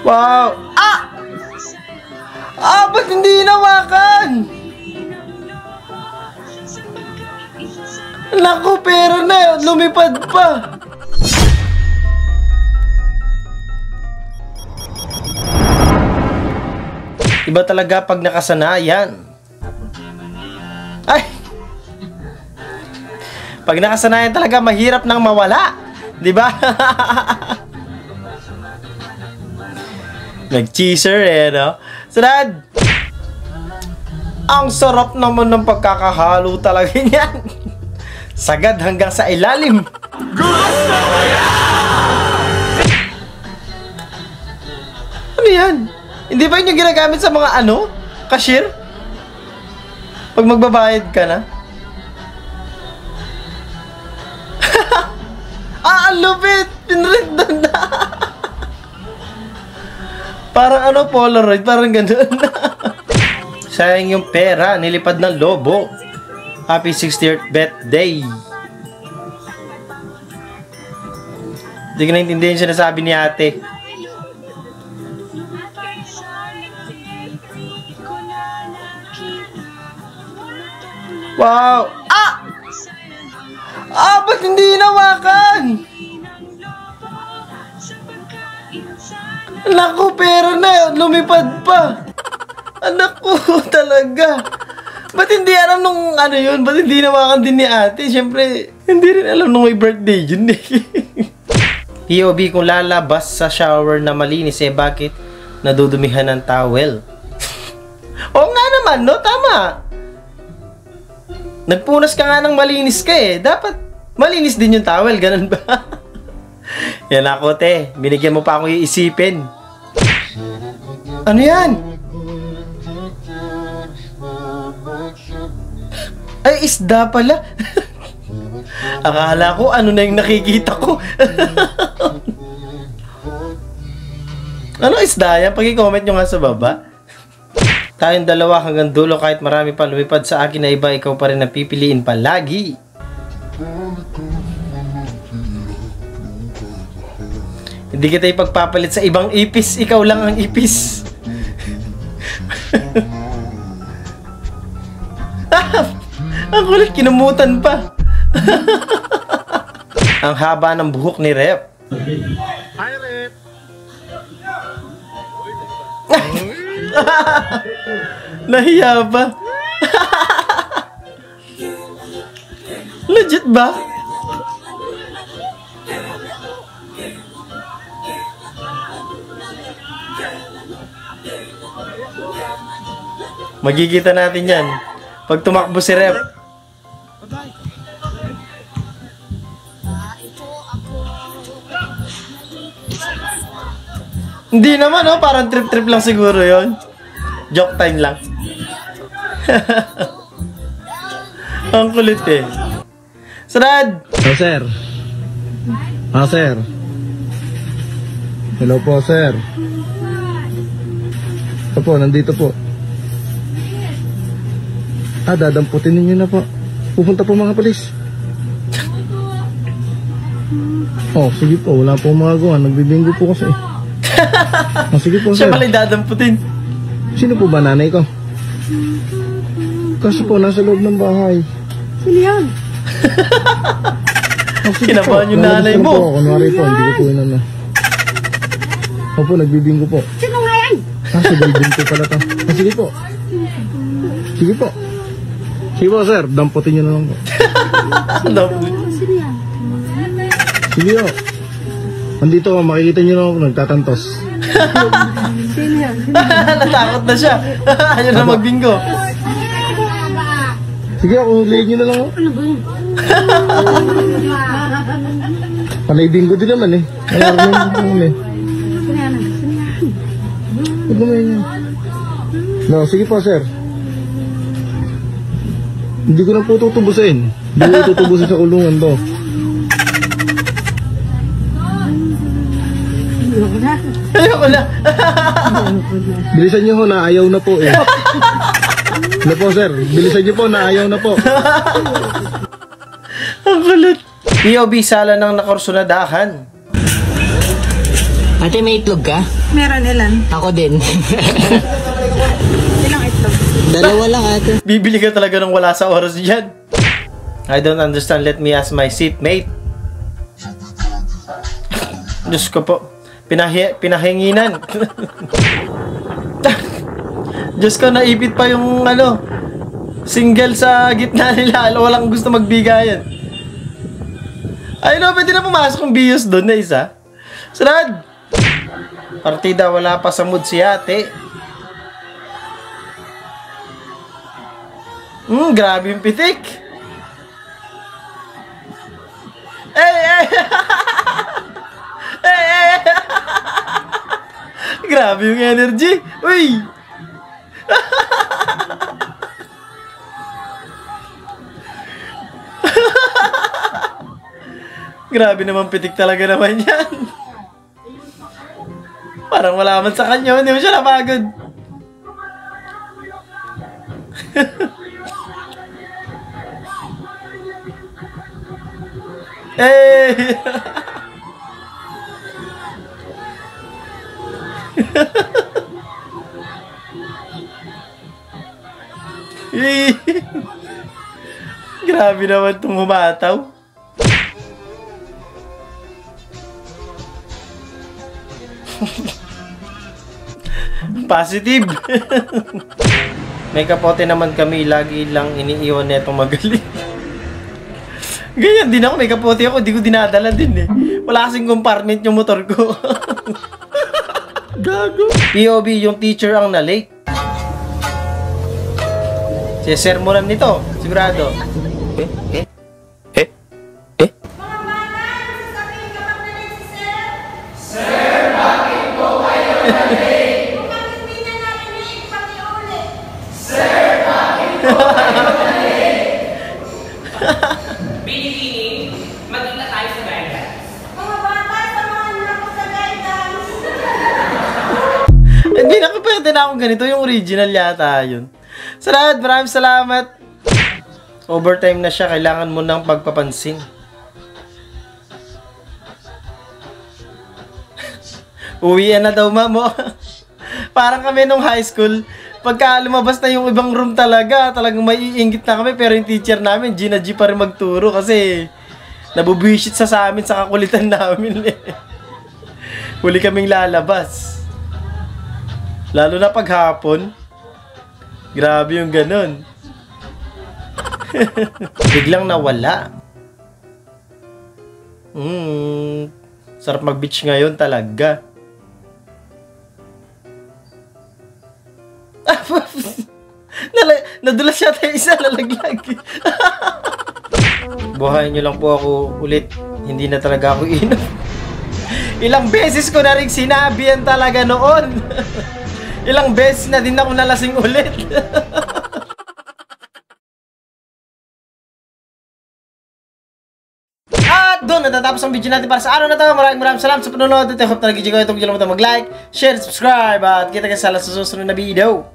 Wow! Ah! Ah! Ba't hindi hinawakan? Naku, pera na! Lumipad pa! Iba talaga pag nakasanayan. Ay! Pag nakasanayan talaga, mahirap nang mawala. Diba? Nag-cheeser eh, no? Sunod! Ang sarap naman ng pagkakahalo talaga niyan. Sagad hanggang sa ilalim. Gusto mo yan! Ano yan? Hindi ba yun yung ginagamit sa mga ano? Cashier? Pag magbabayad ka na? Ah, ang lupit! Pinrint doon na! Parang ano, Polaroid, parang gano'n. Sayang yung pera, nilipad ng lobo. Happy 60th birthday. Hindi ko naintindihan siya nasabi ni ate. Wow! Ah! Ah! Ba't hindi hinawakan? Naku, pera na! Lumipad pa! Anak ko talaga! Ba't hindi alam nung ano yun? Ba't hindi hinawakan din ni ate? Siyempre, hindi rin alam nung may birthday yun eh. POV, kung lalabas sa shower na malinis eh, bakit nadudumihan ng towel? Oo nga naman, no? Tama! Nagpunas ka nga ng malinis ka eh. Dapat malinis din yung towel, ganun ba? Yan ako, te. Binigyan mo pa akong iisipin. Ano yan? Ay, isda pala. Akala ko ano na yung nakikita ko. Ano isda yan? Pag-i-comment nyo nga sa baba. Tayong dalawa hanggang dulo, kahit marami pa lumipad sa akin na iba, ikaw pa rin ang pipiliin palagi. Hindi kita ipagpapalit sa ibang ipis, ikaw lang ang ipis. Ang kulit, kinumutan pa. Ang haba ng buhok ni Rep. Hi, Rep. Nahiya ba? Legit ba? Magkikita natin yan pag tumakbo si Rep. Hindi naman, oh, parang trip-trip lang siguro yon. Joke time lang. Ang kulit eh. Sunod! Hello, sir. Ah, sir. Hello po, sir. Ito po, nandito po. Ah, dadamputin ninyo na po. Pupunta po mga polis. Oh, sige po. Wala po magagawa. Nagbibinggo po kasi. Oh, sige po, sir. Siya pala dadamputin. Sino po ba nanay ko? Kasi po, nasa loob ng bahay. Sino yan? Oh, Kinabahan yung nanay mo. Po. Kunwari po, hindi ko po yun ano. Opo, nagbibinggo po. Sino nga yan? Ah, si Galvin po pala to. Ah, sige po. Sige po. Sige po, sir. Damputin nyo na lang po. Sino yan? Sige po. Andito, makikita nyo na ako nagtatantos. Sino yan? Natakot na siya. Ayaw na magbinggo. Sige, kung liig nyo na lang ako. Ano ba yun? Panay bingo din naman eh. Alarm naman eh. Sino yan? Sino yan? Huwag naman yun. No, sige po, sir. Hindi ko na po tutubusin. Hindi ko tutubusin sa kulungan to. Ayoko na. Bilisan nyo ho na ayaw na po eh. Ano po, sir? Bilisan nyo po na ayaw na po. Ang kulit. POV, sala ng nakursunadahan. Ate, may itlog ka? Meron ilan? Ako din. Ilang itlog? Dalawa lang, ate. Bibili ka talaga ng wala sa oras dyan. I don't understand. Let me ask my seatmate. Diyos ko po. Pinahinginan. Diyos ko, naipit pa yung single sa gitna nila. Walang gusto magbigayan. Ay no, pwede na pumasok yung bios doon na isa. Sunod! Partida, wala pa sa mood si ate. Grabe yung pitik. Grabe yung energy. Uy! Grabe naman, pitik talaga naman yan. Parang wala man sa kanya, hindi mo siya napagod. Hey! Grabe naman itong humataw. Positive. May kapote naman kami, lagi lang iniiwan na itong magaling. Ganyan din ako, may kapote ako, di ko dinadala din eh. Wala kasing compartment yung motor ko. Gago. POV, yung teacher ang na-late. Sermonan nito, sigurado. Binikining, magkita tayo sa guidance. Mga bata, samahan na ako sa guidance. Hindi na pwede na akong ganito, yung original yata yun. Salamat, maraming salamat. Overtime na siya, kailangan mo ng pagpapansin. Uwian na daw, mamo. Parang kami nung high school, pagka lumabas na yung ibang room talagang may iinggit na kami, pero yung teacher namin, G na G pa rin magturo kasi nabubwisit sa amin sa kakulitan namin eh. Huli kaming lalabas. Lalo na paghapon. Grabe yung ganun. Biglang nawala. Sarap mag-beach ngayon talaga. Nadulas siya tayo isa, lalaglag. Buhayin nyo lang po ako ulit. Hindi na talaga ako inom. Ilang beses ko na rin sinabi yan talaga noon. Ilang beses na din ako nalasing ulit. At doon natatapos ang video natin para sa araw na to. Maraming salamat sa panonood. At I hope talaga ko itong video mo mag-like, share, subscribe. At kita ka sa susunod na video.